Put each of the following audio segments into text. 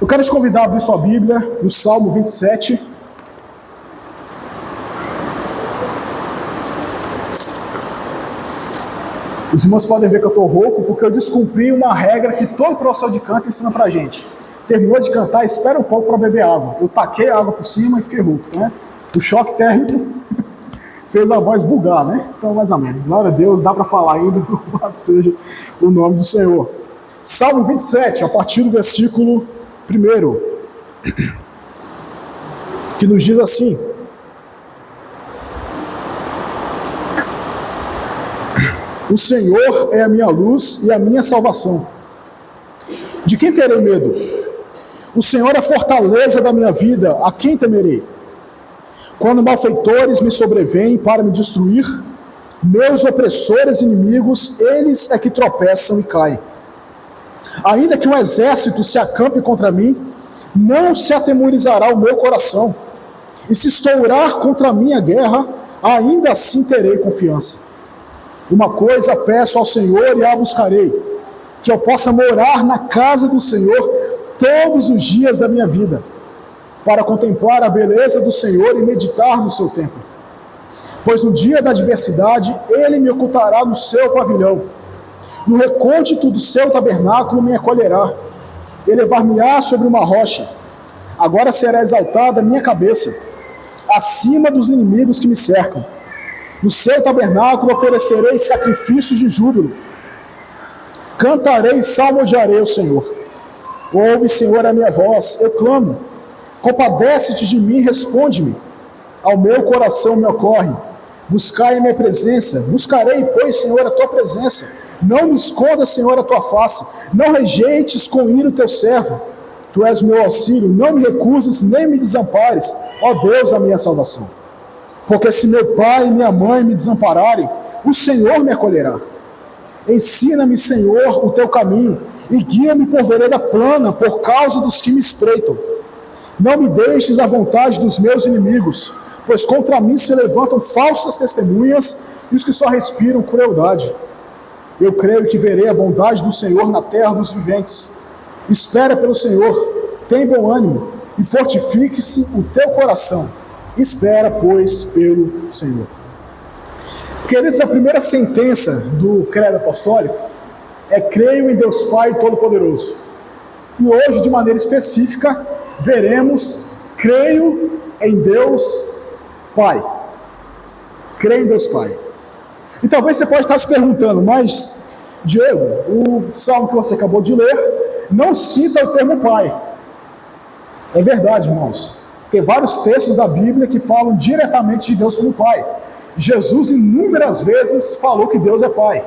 Eu quero te convidar a abrir sua Bíblia no Salmo 27. Os irmãos podem ver que eu estou rouco porque eu descumpri uma regra que todo professor de canto ensina pra gente. Terminou de cantar, espera um pouco para beber água. Eu taquei a água por cima e fiquei rouco, né? O choque térmico fez a voz bugar, né? Então, mais ou menos. Glória a Deus, dá para falar ainda, louvado seja o nome do Senhor. Salmo 27, a partir do versículo 1, que nos diz assim: O Senhor é a minha luz e a minha salvação. De quem terei medo? O Senhor é a fortaleza da minha vida, a quem temerei? Quando malfeitores me sobrevêm para me destruir, meus opressores inimigos, eles é que tropeçam e caem. Ainda que um exército se acampe contra mim, não se atemorizará o meu coração. E se estourar contra mim a guerra, ainda assim terei confiança. Uma coisa peço ao Senhor e a buscarei, que eu possa morar na casa do Senhor todos os dias da minha vida, para contemplar a beleza do Senhor e meditar no seu templo. Pois no dia da adversidade, Ele me ocultará no seu pavilhão. No recôndito do seu tabernáculo me acolherá. Elevar-me-á sobre uma rocha. Agora será exaltada a minha cabeça, acima dos inimigos que me cercam. No seu tabernáculo oferecerei sacrifícios de júbilo. Cantarei e salmodiarei o Senhor. Ouve, Senhor, a minha voz, eu clamo. Compadece-te de mim, responde-me. Ao meu coração me ocorre. Buscai a minha presença. Buscarei, pois, Senhor, a tua presença. Não me escondas, Senhor, a tua face. Não rejeites com ira o teu servo. Tu és o meu auxílio. Não me recuses, nem me desampares. Ó Deus, a minha salvação. Porque se meu pai e minha mãe me desampararem, o Senhor me acolherá. Ensina-me, Senhor, o teu caminho, e guia-me por vereda plana, por causa dos que me espreitam. Não me deixes à vontade dos meus inimigos, pois contra mim se levantam falsas testemunhas e os que só respiram crueldade. Eu creio que verei a bondade do Senhor na terra dos viventes. Espera pelo Senhor, tem bom ânimo, e fortifique-se o teu coração. Espera, pois, pelo Senhor. Queridos, a primeira sentença do credo apostólico é: creio em Deus Pai Todo-Poderoso. E hoje, de maneira específica, veremos: creio em Deus Pai. Creio em Deus Pai. E talvez você pode estar se perguntando: mas, Diego, o salmo que você acabou de ler não cita o termo Pai. É verdade, irmãos. Tem vários textos da Bíblia que falam diretamente de Deus como Pai. Jesus inúmeras vezes falou que Deus é Pai.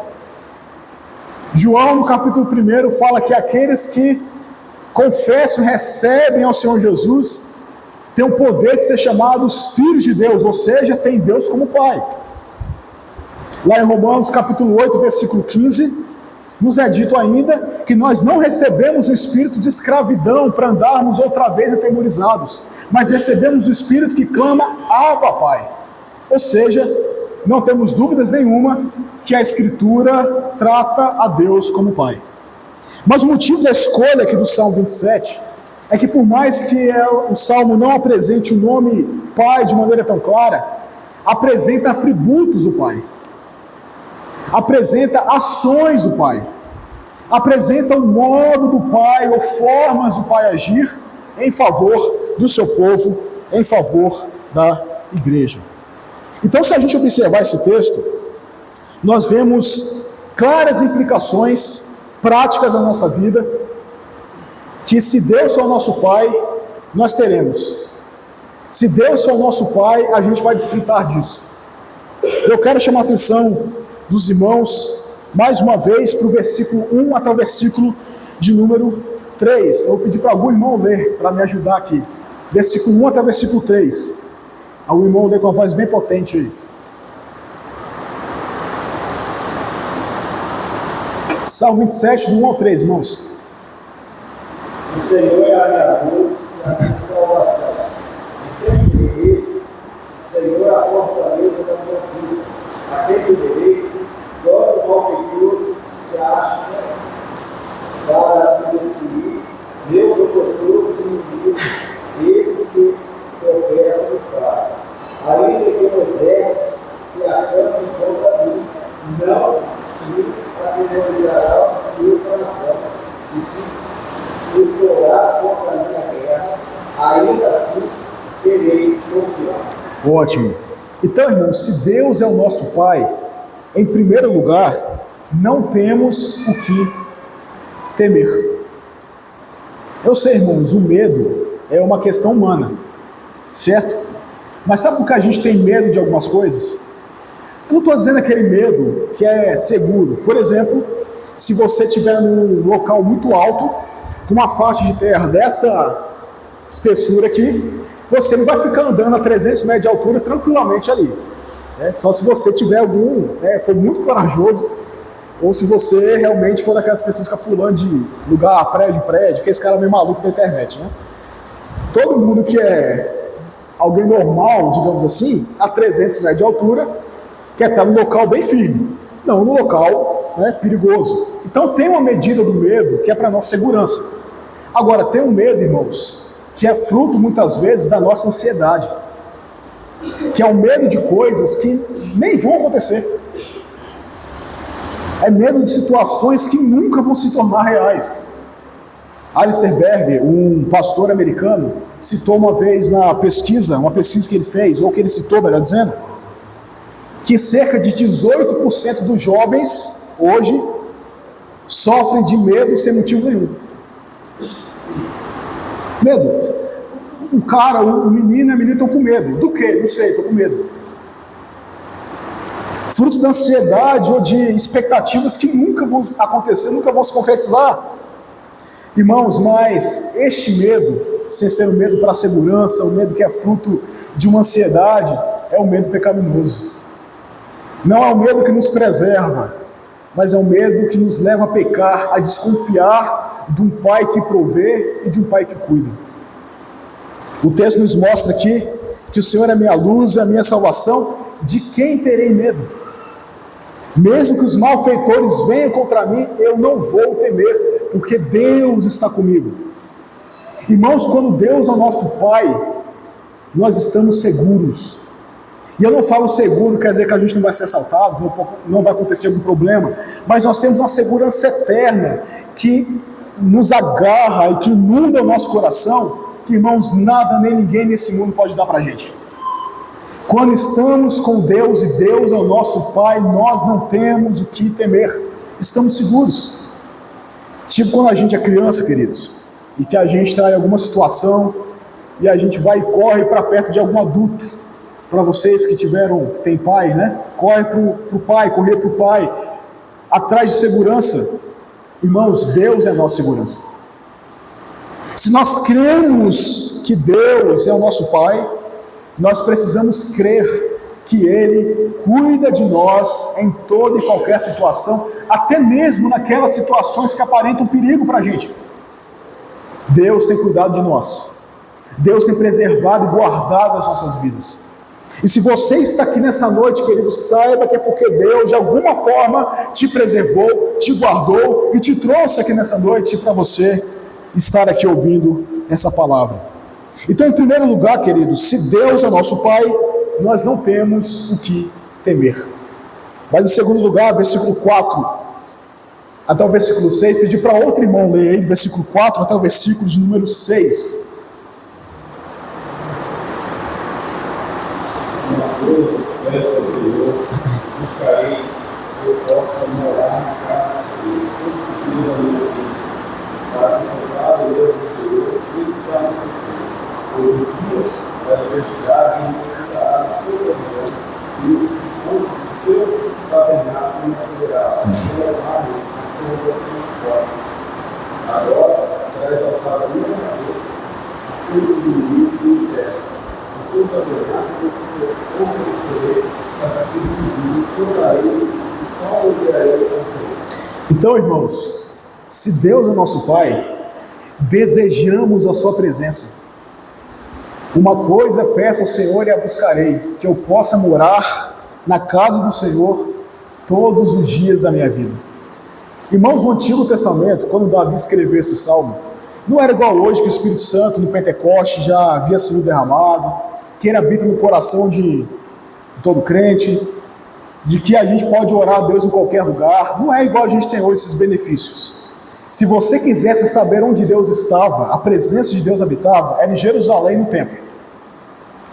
João, no capítulo 1, fala que aqueles que confessam e recebem ao Senhor Jesus têm o poder de ser chamados filhos de Deus, ou seja, tem Deus como Pai. Lá em Romanos capítulo 8, versículo 15, nos é dito ainda que nós não recebemos o espírito de escravidão para andarmos outra vez atemorizados, mas recebemos o espírito que clama: Abba, Pai. Ou seja, não temos dúvidas nenhuma que a Escritura trata a Deus como Pai. Mas o motivo da escolha aqui do Salmo 27 é que, por mais que o Salmo não apresente o nome Pai de maneira tão clara, apresenta atributos do Pai, apresenta ações do Pai, apresenta o modo do Pai ou formas do Pai agir em favor do seu povo, em favor da igreja. Então, se a gente observar esse texto, nós vemos claras implicações práticas na nossa vida, que se Deus for o nosso Pai, nós teremos. Se Deus for o nosso Pai, a gente vai desfrutar disso. Eu quero chamar a atenção dos irmãos, mais uma vez, para o versículo 1 até o versículo de número 3. Eu vou pedir para algum irmão ler, para me ajudar aqui. Versículo 1 até o versículo 3. Algum irmão ler com a voz bem potente aí. Salmo 27, do 1 ao 3, irmãos. O Senhor é a minha luz e a minha salvação. De quem temerei? O Senhor é a fortaleza da minha vida. A quem temerei? Quando malfeitores se acham para me destruir, meus opressores inimigos, eles que tropeçam no prato. Ainda que o exército se acampe contra mim, não me atemorizará o meu coração. E se explorar contra a minha guerra, ainda assim terei confiança. Ótimo. Então, irmãos, se Deus é o nosso Pai, em primeiro lugar, não temos o que temer. Eu sei, irmãos, o medo é uma questão humana, certo? Mas sabe por que a gente tem medo de algumas coisas? Eu não estou dizendo aquele medo que é seguro. Por exemplo, se você estiver num local muito alto, com uma faixa de terra dessa espessura aqui, você não vai ficar andando a 300 metros de altura tranquilamente ali. Só se você tiver for muito corajoso, ou se você realmente for daquelas pessoas que ficam pulando de lugar, prédio em prédio, que é esse cara meio maluco da internet, né? Todo mundo que é alguém normal, digamos assim, a 300 metros de altura, quer estar num local bem firme, não num local perigoso. Então tem uma medida do medo que é para nossa segurança. Agora, tem um medo, irmãos, que é fruto muitas vezes da nossa ansiedade, que é o medo de coisas que nem vão acontecer. É medo de situações que nunca vão se tornar reais. Alistair Berger, um pastor americano, citou uma vez na pesquisa, uma pesquisa que ele fez, ou que ele citou, melhor dizendo, que cerca de 18% dos jovens hoje sofrem de medo sem motivo nenhum. Medo. O cara, o menino e a menina estão com medo. Do quê? Não sei, estou com medo. Fruto da ansiedade ou de expectativas que nunca vão acontecer, nunca vão se concretizar. Irmãos, mas este medo, sem ser o medo para a segurança, o medo que é fruto de uma ansiedade, é o medo pecaminoso. Não é o medo que nos preserva, mas é o medo que nos leva a pecar, a desconfiar de um pai que provê e de um pai que cuida. O texto nos mostra aqui que o Senhor é minha luz e a minha salvação, de quem terei medo? Mesmo que os malfeitores venham contra mim, eu não vou temer, porque Deus está comigo. Irmãos, quando Deus é o nosso Pai, nós estamos seguros. E eu não falo seguro, quer dizer que a gente não vai ser assaltado, não vai acontecer algum problema, mas nós temos uma segurança eterna que nos agarra e que inunda o nosso coração, que, irmãos, nada nem ninguém nesse mundo pode dar para a gente. Quando estamos com Deus e Deus é o nosso Pai, nós não temos o que temer, estamos seguros. Tipo quando a gente é criança, queridos, e que a gente está em alguma situação e a gente vai e corre para perto de algum adulto. Para vocês que têm pai, né? Corre para o pai, correr para o pai, atrás de segurança. Irmãos, Deus é a nossa segurança. Se nós cremos que Deus é o nosso Pai, nós precisamos crer que Ele cuida de nós em toda e qualquer situação, até mesmo naquelas situações que aparentam perigo para a gente. Deus tem cuidado de nós. Deus tem preservado e guardado as nossas vidas. E se você está aqui nessa noite, querido, saiba que é porque Deus de alguma forma te preservou, te guardou e te trouxe aqui nessa noite para você estar aqui ouvindo essa palavra. Então, em primeiro lugar, queridos, se Deus é o nosso Pai, nós não temos o que temer. Mas em segundo lugar, versículo 4 até o versículo 6, pedir para outro irmão ler aí, do versículo 4 até o versículo de número 6. Buscarei, eu posso morar na casa de Deus, para encontrar o Deus do Senhor, e para o dia da adversidade, encontrará a sua visão, e o seu tabernáculo será o seu armário, o seu forte. Agora, será exaltado a minha cabeça, a seus inimigos do céu, o seu tabernáculo, o seu povo, então, irmãos, se Deus é nosso Pai, desejamos a sua presença. Uma coisa peço ao Senhor e a buscarei, que eu possa morar na casa do Senhor todos os dias da minha vida. Irmãos, no Antigo Testamento, quando Davi escreveu esse salmo, Não era igual hoje, que o Espírito Santo no Pentecoste já havia sido derramado, que ele habita no coração de todo crente, de que a gente pode orar a Deus em qualquer lugar. Não é igual a gente tem hoje esses benefícios. Se você quisesse saber onde Deus estava, a presença de Deus habitava, era em Jerusalém, no templo.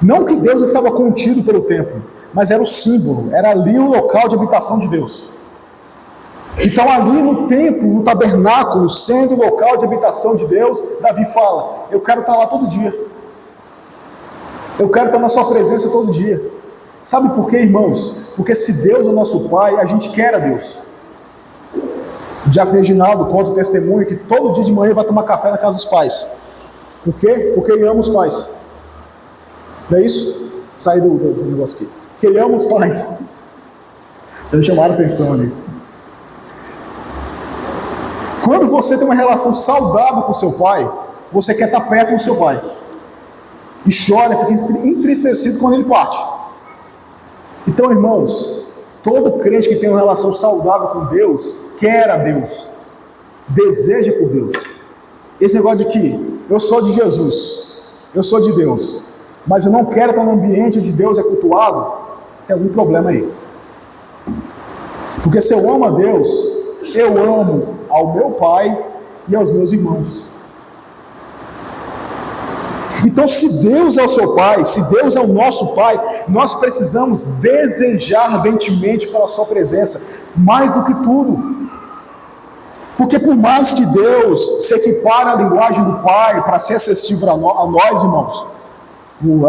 Não que Deus estava contido pelo templo, mas era o símbolo, era ali o local de habitação de Deus. Então ali no templo, no tabernáculo, sendo o local de habitação de Deus, Davi fala: eu quero estar lá todo dia. Eu quero estar na sua presença todo dia. Sabe por quê, irmãos? Porque se Deus é o nosso Pai, a gente quer a Deus. O diácono Reginaldo conta o testemunho que todo dia de manhã ele vai tomar café na casa dos pais. Por quê? Porque ele ama os pais. Não é isso? Sai do negócio aqui. Porque ele ama os pais. Eles chamaram a atenção ali. Quando você tem uma relação saudável com seu pai, você quer estar perto do seu pai. E chora, fica entristecido quando ele parte. Então, irmãos, todo crente que tem uma relação saudável com Deus, quer a Deus, deseja por Deus. Esse negócio de que eu sou de Jesus, eu sou de Deus, mas eu não quero estar no ambiente onde Deus é cultuado, tem algum problema aí. Porque se eu amo a Deus, eu amo ao meu pai e aos meus irmãos. Então, se Deus é o seu Pai, se Deus é o nosso Pai, nós precisamos desejar ardentemente pela sua presença, mais do que tudo. Porque por mais que Deus se equipare à linguagem do Pai para ser acessível a nós, irmãos,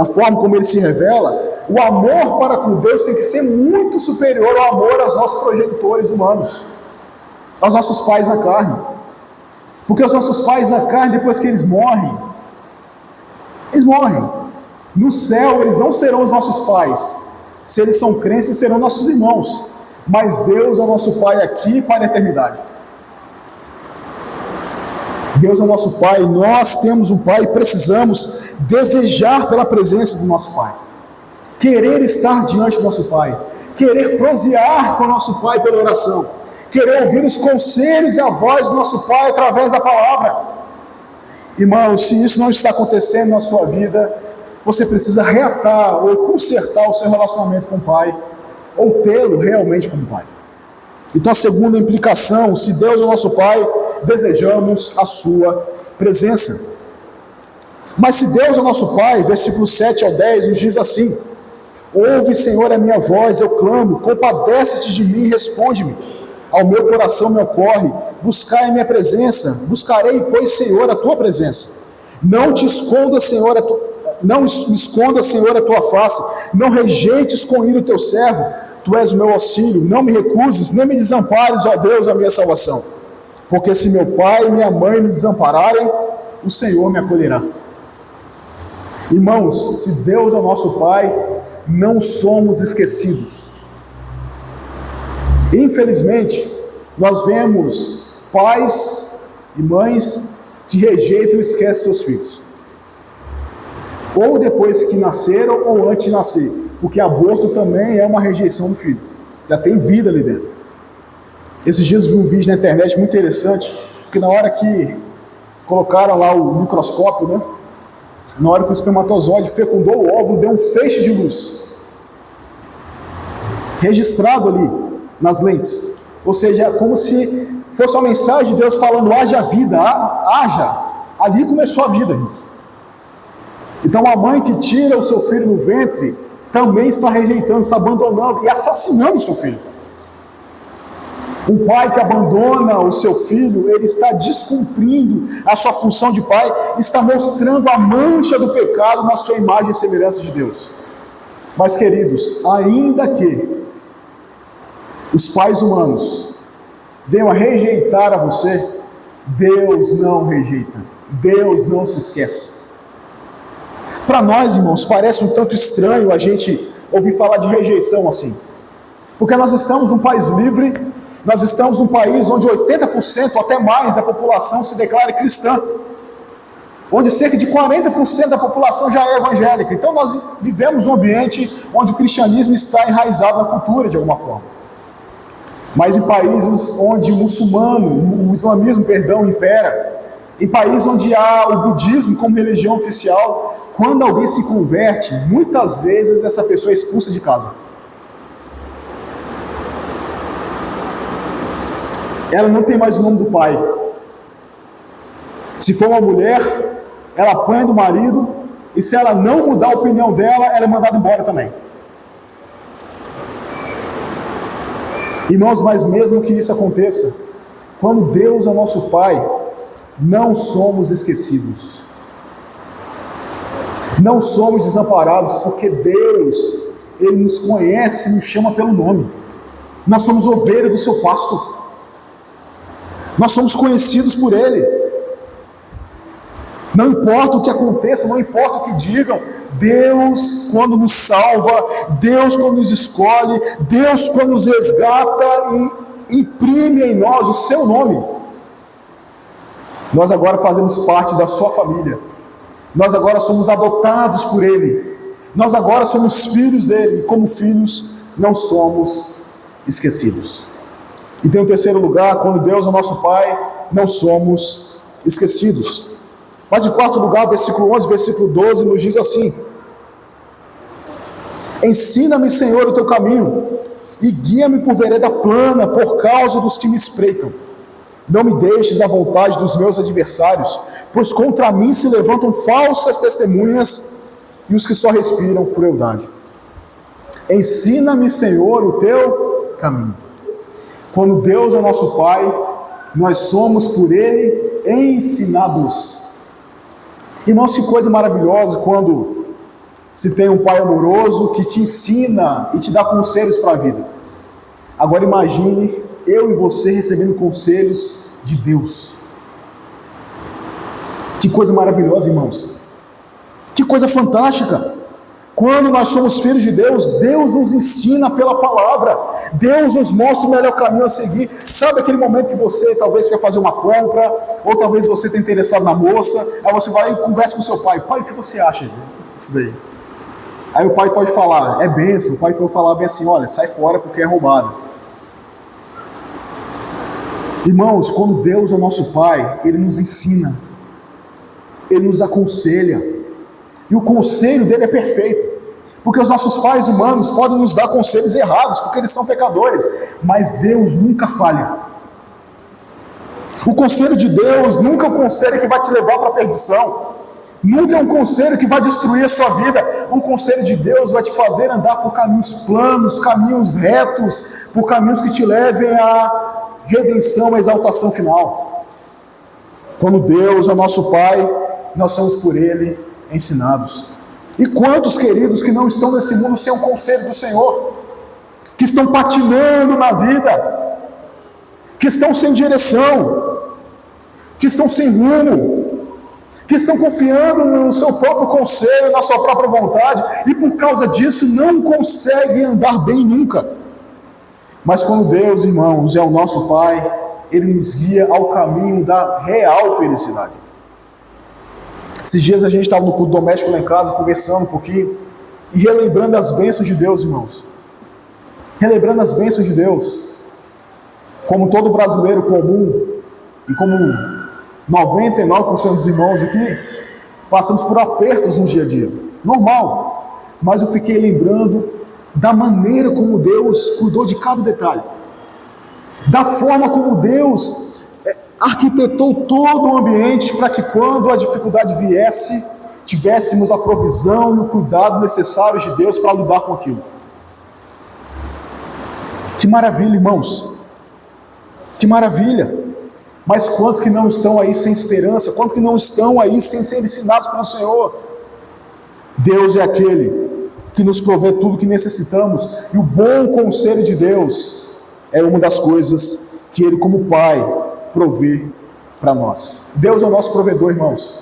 a forma como Ele se revela, o amor para com Deus tem que ser muito superior ao amor aos nossos progenitores humanos, aos nossos pais na carne. Porque os nossos pais na carne, depois que eles morrem, no céu eles não serão os nossos pais. Se eles são crentes, eles serão nossos irmãos. Mas Deus é o nosso Pai aqui para a eternidade. Deus é o nosso Pai, nós temos um Pai e precisamos desejar pela presença do nosso Pai, querer estar diante do nosso Pai, querer prosear com o nosso Pai pela oração, querer ouvir os conselhos e a voz do nosso Pai através da palavra. Irmão, se isso não está acontecendo na sua vida, você precisa reatar ou consertar o seu relacionamento com o Pai, ou tê-lo realmente como Pai. Então, a segunda implicação: se Deus é o nosso Pai, desejamos a sua presença. Mas se Deus é o nosso Pai, versículos 7 ao 10 nos diz assim: ouve, Senhor, a minha voz, eu clamo, compadece-te de mim e responde-me. Ao meu coração me ocorre, buscai a minha presença, buscarei, pois, Senhor, a tua presença. Não te esconda, Senhor, não me esconda, Senhor, a tua face, não rejeites com ira o teu servo, tu és o meu auxílio, não me recuses, nem me desampares, ó Deus, a minha salvação. Porque se meu pai e minha mãe me desampararem, o Senhor me acolherá. Irmãos, se Deus é o nosso Pai, não somos esquecidos. Infelizmente, nós vemos pais e mães que rejeitam e esquecem seus filhos. Ou depois que nasceram, ou antes de nascer. Porque aborto também é uma rejeição do filho. Já tem vida ali dentro. Esses dias vi um vídeo na internet muito interessante, porque na hora que colocaram lá o microscópio, né? Na hora que o espermatozoide fecundou o óvulo, deu um feixe de luz. Registrado ali nas lentes, ou seja, como se fosse uma mensagem de Deus falando: haja vida, haja. Ali começou a vida. Então a mãe que tira o seu filho no ventre também está rejeitando, está abandonando e assassinando o seu filho. Um pai que abandona o seu filho, ele está descumprindo a sua função de pai, está mostrando a mancha do pecado na sua imagem e semelhança de Deus. Mas, queridos, ainda que os pais humanos venham a rejeitar a você, Deus não rejeita, Deus não se esquece. Para nós, irmãos, parece um tanto estranho a gente ouvir falar de rejeição assim, porque nós estamos num país livre, nós estamos num país onde 80% ou até mais da população se declara cristã, onde cerca de 40% da população já é evangélica. Então nós vivemos um ambiente onde o cristianismo está enraizado na cultura de alguma forma. Mas em países onde o islamismo, impera, Em países onde há o budismo como religião oficial, quando alguém se converte, muitas vezes essa pessoa é expulsa de casa. Ela não tem mais o nome do pai. Se for uma mulher, ela apanha do marido, e se ela não mudar a opinião dela, ela é mandada embora também. Irmãos, mas mesmo que isso aconteça, quando Deus é nosso Pai, não somos esquecidos. Não somos desamparados, porque Deus, Ele nos conhece e nos chama pelo nome. Nós somos ovelha do seu pasto. Nós somos conhecidos por Ele. Não importa o que aconteça, não importa o que digam, Deus quando nos salva, Deus quando nos escolhe, Deus quando nos resgata e imprime em nós o seu nome. Nós agora fazemos parte da sua família. Nós agora somos adotados por Ele. Nós agora somos filhos dEle. E como filhos, não somos esquecidos. E tem o terceiro lugar, quando Deus é o nosso Pai, não somos esquecidos. Mas em quarto lugar, versículo 11, versículo 12, nos diz assim: ensina-me, Senhor, o teu caminho, e guia-me por vereda plana, por causa dos que me espreitam. Não me deixes à vontade dos meus adversários, pois contra mim se levantam falsas testemunhas, e os que só respiram crueldade. Ensina-me, Senhor, o teu caminho. Quando Deus é nosso Pai, nós somos por Ele ensinados. Irmãos, que coisa maravilhosa quando se tem um Pai amoroso que te ensina e te dá conselhos para a vida. Agora imagine eu e você recebendo conselhos de Deus. Que coisa maravilhosa, irmãos. Que coisa fantástica. Quando nós somos filhos de Deus, Deus nos ensina pela palavra. Deus nos mostra o melhor caminho a seguir. Sabe aquele momento que você talvez quer fazer uma compra, ou talvez você esteja interessado na moça, aí você vai e conversa com seu pai. Pai, o que você acha disso daí? Aí o pai pode falar, é bênção. O pai pode falar bem assim, olha, sai fora porque é roubado. Irmãos, quando Deus é o nosso Pai, Ele nos ensina, Ele nos aconselha, e o conselho dele é perfeito, porque os nossos pais humanos podem nos dar conselhos errados, porque eles são pecadores, mas Deus nunca falha. O conselho de Deus nunca é um conselho que vai te levar para a perdição, nunca é um conselho que vai destruir a sua vida. Um conselho de Deus vai te fazer andar por caminhos planos, caminhos retos, por caminhos que te levem à redenção, a exaltação final. Quando Deus é nosso Pai, nós somos por Ele ensinados. E quantos queridos que não estão nesse mundo sem o conselho do Senhor, que estão patinando na vida, que estão sem direção, que estão sem rumo, que estão confiando no seu próprio conselho, na sua própria vontade, e por causa disso não conseguem andar bem nunca. Mas quando Deus, irmãos, é o nosso Pai, Ele nos guia ao caminho da real felicidade. Esses dias a gente estava no culto doméstico lá em casa, conversando um pouquinho, e relembrando as bênçãos de Deus, irmãos. Relembrando as bênçãos de Deus. Como todo brasileiro comum, e como 99% dos irmãos aqui, passamos por apertos no dia a dia. Normal. Mas eu fiquei lembrando da maneira como Deus cuidou de cada detalhe, da forma como Deus arquitetou todo o ambiente para que quando a dificuldade viesse, tivéssemos a provisão e o cuidado necessários de Deus para lidar com aquilo. Que maravilha, irmãos, que maravilha. Mas quantos que não estão aí sem esperança, quantos que não estão aí sem ser ensinados pelo Senhor? Deus é aquele que nos provê tudo o que necessitamos, e o bom conselho de Deus é uma das coisas que Ele, como Pai, provê para nós. Deus é o nosso provedor, irmãos.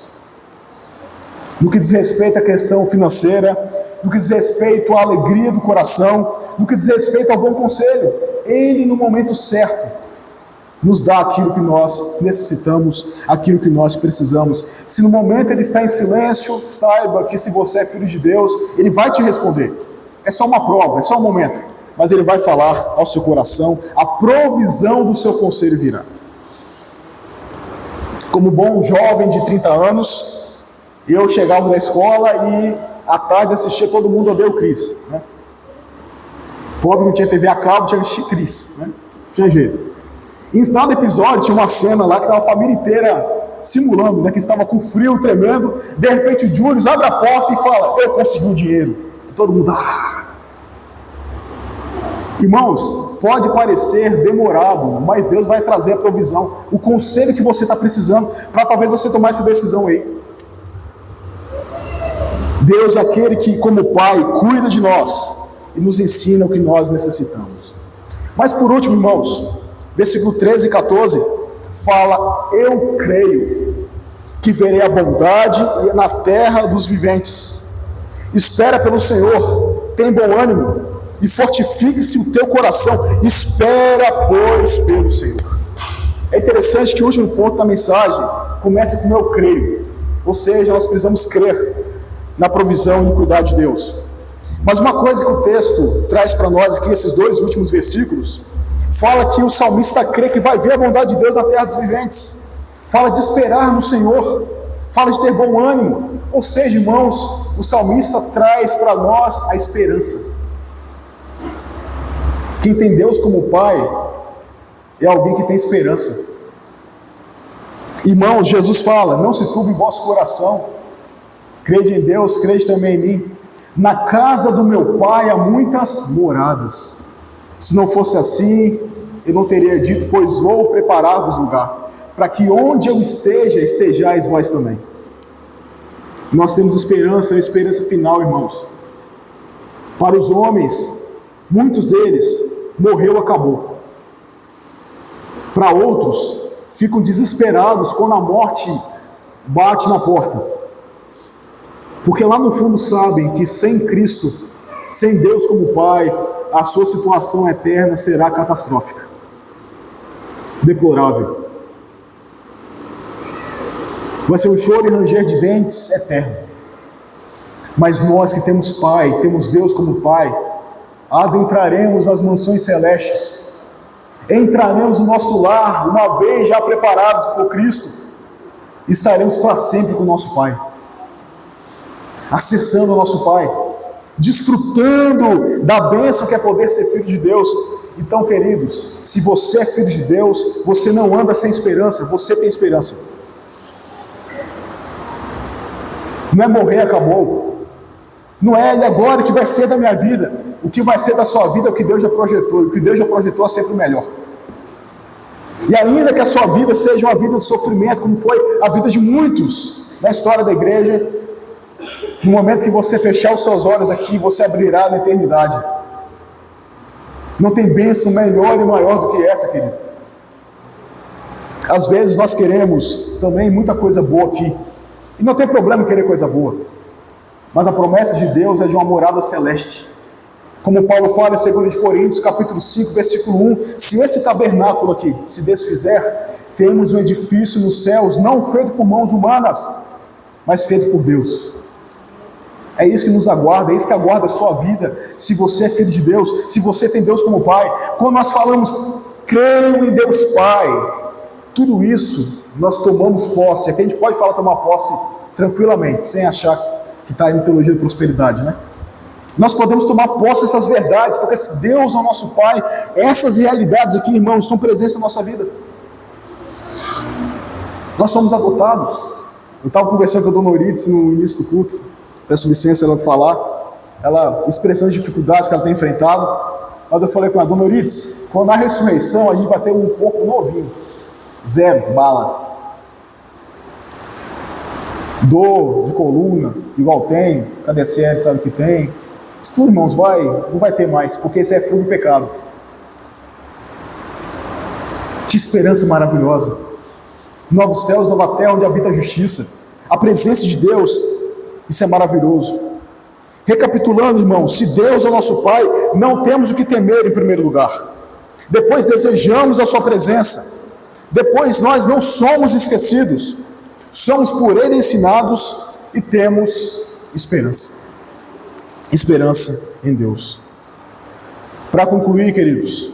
No que diz respeito à questão financeira, no que diz respeito à alegria do coração, no que diz respeito ao bom conselho, Ele, no momento certo, nos dá aquilo que nós necessitamos, aquilo que nós precisamos. Se no momento Ele está em silêncio, saiba que se você é filho de Deus, Ele vai te responder. É só uma prova, é só um momento, mas Ele vai falar ao seu coração, a provisão do seu conselho virá. Como bom jovem de 30 anos, eu chegava da escola e à tarde assistia Todo Mundo Odeia o Chris, né? Pobre, não tinha TV a cabo, tinha que assistir Chris, né? Tinha jeito. E em cada episódio tinha uma cena lá que estava a família inteira simulando, né, que estava com frio, tremendo. De repente o Julius abre a porta e fala: eu consegui o dinheiro. E todo mundo, ah! Irmãos, pode parecer demorado, mas Deus vai trazer a provisão, o conselho que você está precisando, para talvez você tomar essa decisão aí. Deus é aquele que, como Pai, cuida de nós e nos ensina o que nós necessitamos. Mas por último, irmãos, versículo 13 e 14, fala: eu creio que verei a bondade na terra dos viventes. Espera pelo Senhor, tem bom ânimo e fortifique-se o teu coração. Espera, pois, pelo Senhor. É interessante que o último ponto da mensagem começa com eu creio. Ou seja, nós precisamos crer na provisão e no cuidado de Deus. Mas uma coisa que o texto traz para nós aqui, esses dois últimos versículos, fala que o salmista crê que vai ver a bondade de Deus na terra dos viventes. Fala de esperar no Senhor. Fala de ter bom ânimo. Ou seja, irmãos, o salmista traz para nós a esperança. Quem tem Deus como Pai é alguém que tem esperança. Irmãos, Jesus fala: não se turbe em vosso coração. Crede em Deus, crede também em mim. Na casa do meu Pai há muitas moradas. Se não fosse assim, eu não teria dito, pois vou preparar-vos lugar, para que onde eu esteja, estejais vós também. Nós temos esperança, a esperança final, irmãos. Para os homens, muitos deles, morreu, acabou. Para outros, ficam desesperados quando a morte bate na porta. Porque lá no fundo sabem que sem Cristo, sem Deus como Pai, a sua situação eterna será catastrófica, deplorável. Vai ser um choro e ranger de dentes eterno. Mas nós que temos Pai, temos Deus como Pai, adentraremos as mansões celestes, entraremos no nosso lar, uma vez já preparados por Cristo, estaremos para sempre com o nosso Pai, acessando o nosso Pai, desfrutando da bênção que é poder ser filho de Deus. Então, queridos, se você é filho de Deus, você não anda sem esperança, você tem esperança. Não é morrer, acabou. Não é e agora o que vai ser da minha vida. O que vai ser da sua vida é o que Deus já projetou. E o que Deus já projetou é sempre o melhor. E ainda que a sua vida seja uma vida de sofrimento, como foi a vida de muitos na história da igreja, no momento que você fechar os seus olhos aqui, você abrirá na eternidade. Não tem bênção melhor e maior do que essa, querido. Às vezes nós queremos também muita coisa boa aqui. E não tem problema querer coisa boa. Mas a promessa de Deus é de uma morada celeste. Como Paulo fala em 2 Coríntios, capítulo 5, versículo 1, se esse tabernáculo aqui se desfizer, temos um edifício nos céus, não feito por mãos humanas, mas feito por Deus. É isso que nos aguarda, é isso que aguarda a sua vida, se você é filho de Deus, se você tem Deus como Pai. Quando nós falamos, creio em Deus Pai, tudo isso nós tomamos posse. Aqui a gente pode falar tomar posse tranquilamente, sem achar que está em teologia de prosperidade, né? Nós podemos tomar posse dessas verdades, porque se Deus é o nosso Pai, essas realidades aqui, irmãos, estão presentes na nossa vida. Nós somos adotados. Eu estava conversando com a Dona Euridice no início do culto, peço licença ela falar, ela expressando as dificuldades que ela tem enfrentado, mas eu falei com ela: Dona Euridice, quando na ressurreição a gente vai ter um corpo novinho, zero bala, dor de coluna, igual tem, KDCL sabe o que tem, isso tudo, irmãos, não vai ter mais, porque isso é fruto do pecado. Que esperança maravilhosa, novos céus, nova terra, onde habita a justiça, a presença de Deus, isso é maravilhoso. Recapitulando, irmãos, se Deus é o nosso Pai, não temos o que temer em primeiro lugar. Depois desejamos a sua presença. Depois nós não somos esquecidos. Somos por Ele ensinados e temos esperança. Esperança em Deus. Para concluir, queridos,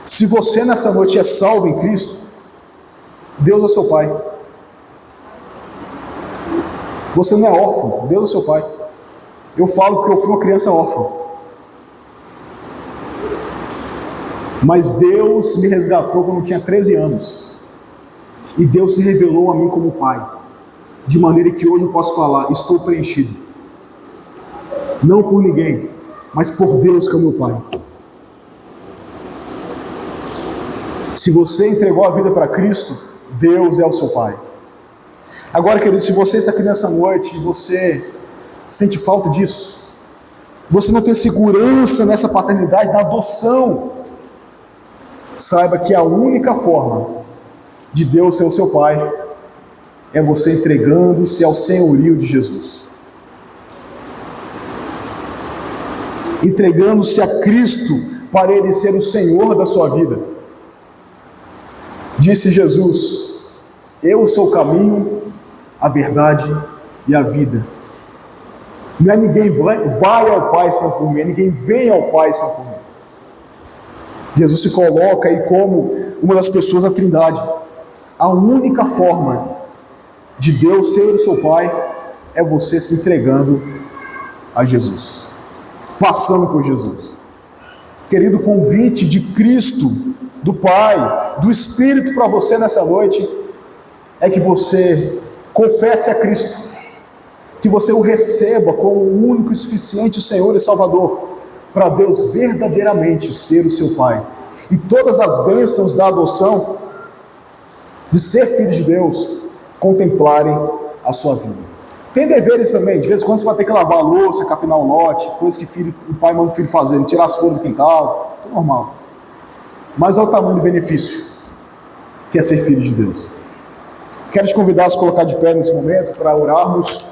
se você nessa noite é salvo em Cristo, Deus é seu pai. Você não é órfão, Deus é seu pai. Eu falo porque eu fui uma criança órfã. Mas Deus me resgatou quando eu tinha 13 anos. E Deus se revelou a mim como pai. De maneira que hoje eu posso falar, estou preenchido. Não por ninguém, mas por Deus que é o meu pai. Se você entregou a vida para Cristo, Deus é o seu pai. Agora, querido, se você está aqui nessa noite e você sente falta disso, você não tem segurança nessa paternidade, na adoção, saiba que a única forma de Deus ser o seu pai é você entregando-se ao senhorio de Jesus. Entregando-se a Cristo para Ele ser o Senhor da sua vida. Disse Jesus: eu sou o caminho, a verdade e a vida. Não é ninguém vai ao Pai senão por mim, ninguém vem ao Pai senão por mim. Jesus se coloca aí como uma das pessoas da Trindade. A única forma de Deus ser o seu Pai é você se entregando a Jesus, passando por Jesus. Querido, o convite de Cristo, do Pai, do Espírito para você nessa noite é que você confesse a Cristo, que você o receba como o único e suficiente Senhor e Salvador, para Deus verdadeiramente ser o seu Pai. E todas as bênçãos da adoção, de ser filho de Deus, contemplarem a sua vida. Tem deveres também, de vez em quando você vai ter que lavar a louça, capinar o lote, coisas que o pai manda o filho fazer, tirar as folhas do quintal, tudo normal. Mas olha o tamanho do benefício que é ser filho de Deus. Quero te convidar a se colocar de pé nesse momento para orarmos.